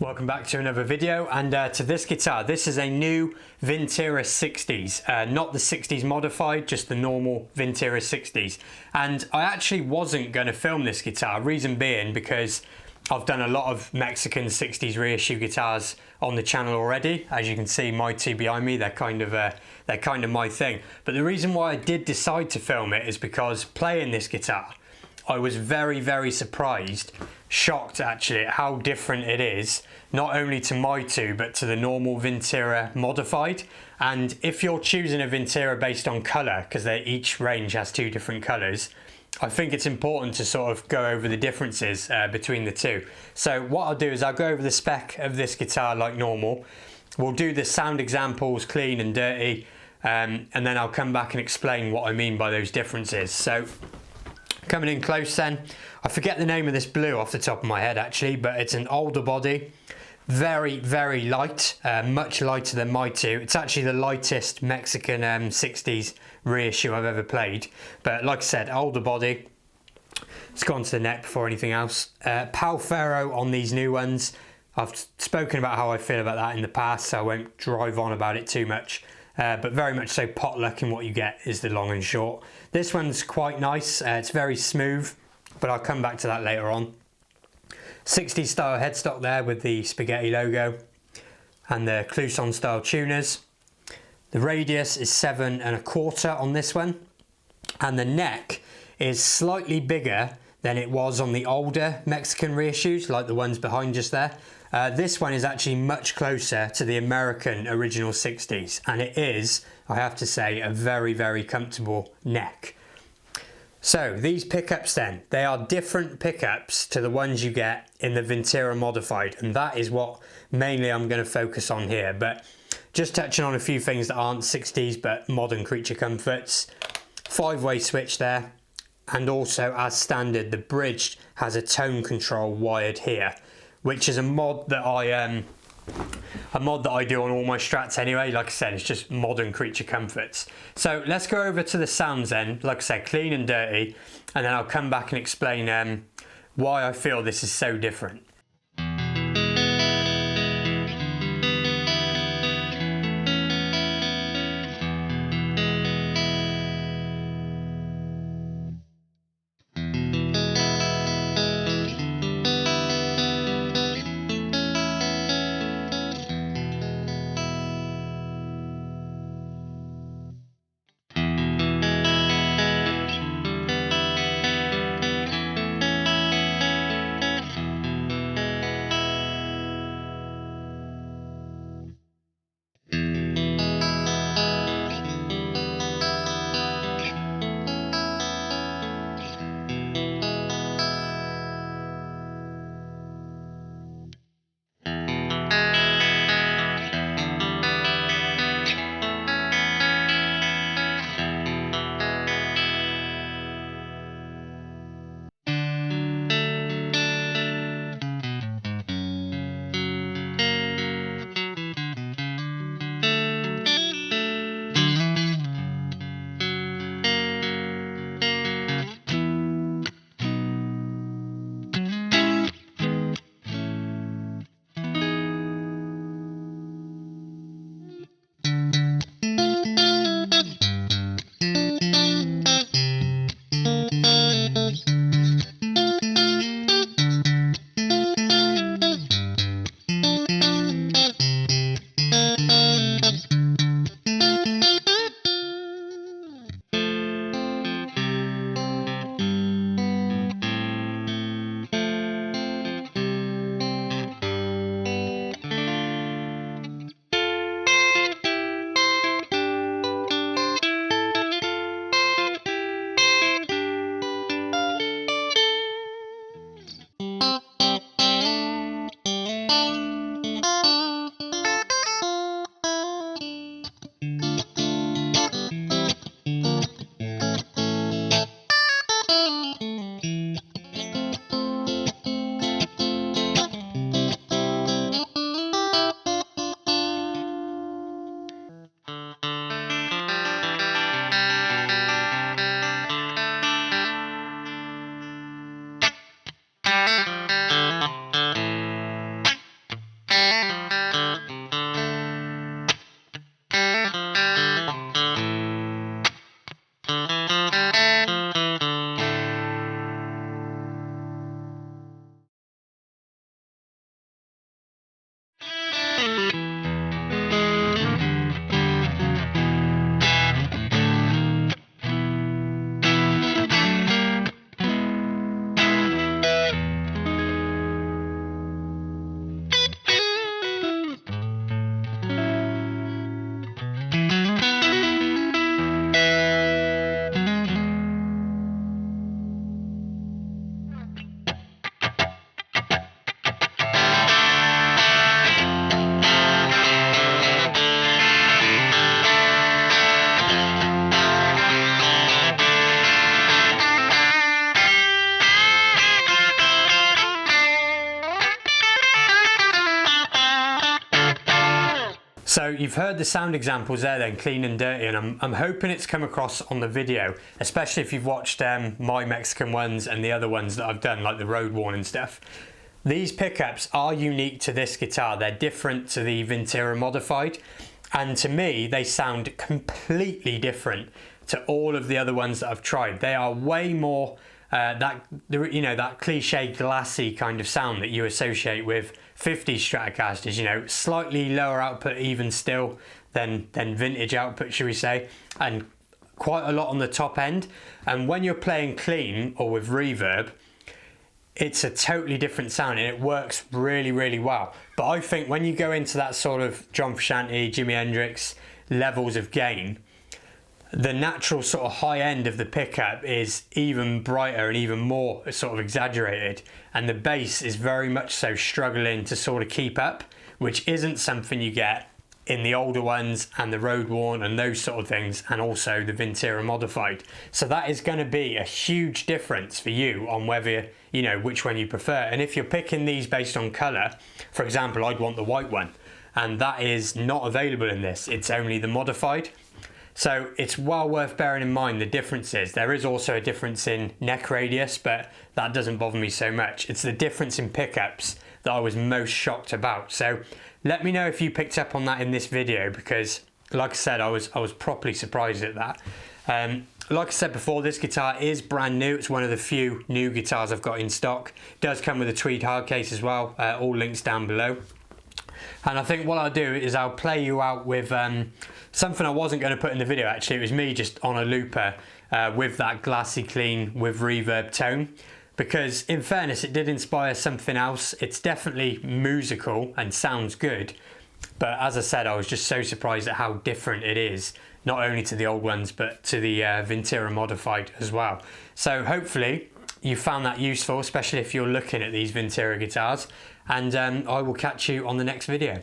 Welcome back to another video, and to this guitar. This is a new Vintera 60's, not the 60's modified, just the normal Vintera 60's. And I actually wasn't going to film this guitar, reason being because I've done a lot of Mexican 60's reissue guitars on the channel already. As you can see, my two behind me, they're kind of my thing. But the reason why I did decide to film it is because playing this guitar, I was very surprised, shocked actually at how different it is, not only to my two but to the normal Vintera modified. And if you're choosing a Vintera based on colour, because each range has two different colours, I think it's important to sort of go over the differences between the two. So what I'll do is I'll go over the spec of this guitar like normal. We'll do the sound examples, clean and dirty, and then I'll come back and explain what I mean by those differences. So coming in close then, I forget the name of this blue off the top of my head actually, but it's an older body, very light, much lighter than my two. It's actually the lightest Mexican 60's reissue I've ever played, but like I said, older body. Let's go on to the neck before anything else. Pau Ferro on these new ones. I've spoken about how I feel about that in the past, so I won't drive on about it too much. But very much so potluck in what you get is the long and short. This one's quite nice, it's very smooth, but I'll come back to that later on. 60s style headstock there with the spaghetti logo and the Clousson style tuners. The radius is 7 1/4 on this one, and the neck is slightly bigger than it was on the older Mexican reissues, like the ones behind just there. This one is actually much closer to the American original 60's, and it is, I have to say, a very comfortable neck. So these pickups then, they are different pickups to the ones you get in the Vintera modified, and that is what mainly I'm going to focus on here. But just touching on a few things that aren't 60's but modern creature comforts. 5-way switch there, and also as standard the bridge has a tone control wired here, which is a mod that I do on all my Strats anyway. Like I said, it's just modern creature comforts. So let's go over to the sounds then, like I said, clean and dirty, and then I'll come back and explain why I feel this is so different. So you've heard the sound examples there then, clean and dirty, and I'm hoping it's come across on the video, especially if you've watched my Mexican ones and the other ones that I've done, like the road worn and stuff. These pickups are unique to this guitar. They're different to the Vintera modified, and to me they sound completely different to all of the other ones that I've tried. They are way more that cliche glassy kind of sound that you associate with 50s Stratocasters, you know, slightly lower output even still than vintage output, should we say, and quite a lot on the top end. And when you're playing clean or with reverb, it's a totally different sound and it works really, really well. But I think when you go into that sort of John Frusciante, Jimi Hendrix levels of gain, the natural sort of high end of the pickup is even brighter and even more sort of exaggerated, and the bass is very much so struggling to sort of keep up, which isn't something you get in the older ones and the road worn and those sort of things, and also the Vintera modified. So that is going to be a huge difference for you on whether, you know, which one you prefer. And if you're picking these based on colour, for example, I'd want the white one, and that is not available in this, it's only the modified. So it's well worth bearing in mind the differences. There is also a difference in neck radius, but that doesn't bother me so much. It's the difference in pickups that I was most shocked about. So let me know if you picked up on that in this video, because like I said, I was properly surprised at that. Like I said before, this guitar is brand new. It's one of the few new guitars I've got in stock. It does come with a tweed hardcase as well, all links down below. And I think what I'll do is I'll play you out with something I wasn't going to put in the video actually. It was me just on a looper with that glassy clean with reverb tone, because in fairness it did inspire something else. It's definitely musical and sounds good, but as I said, I was just so surprised at how different it is, not only to the old ones but to the Vintera modified as well. So hopefully you found that useful, especially if you're looking at these Vintera guitars, and I will catch you on the next video.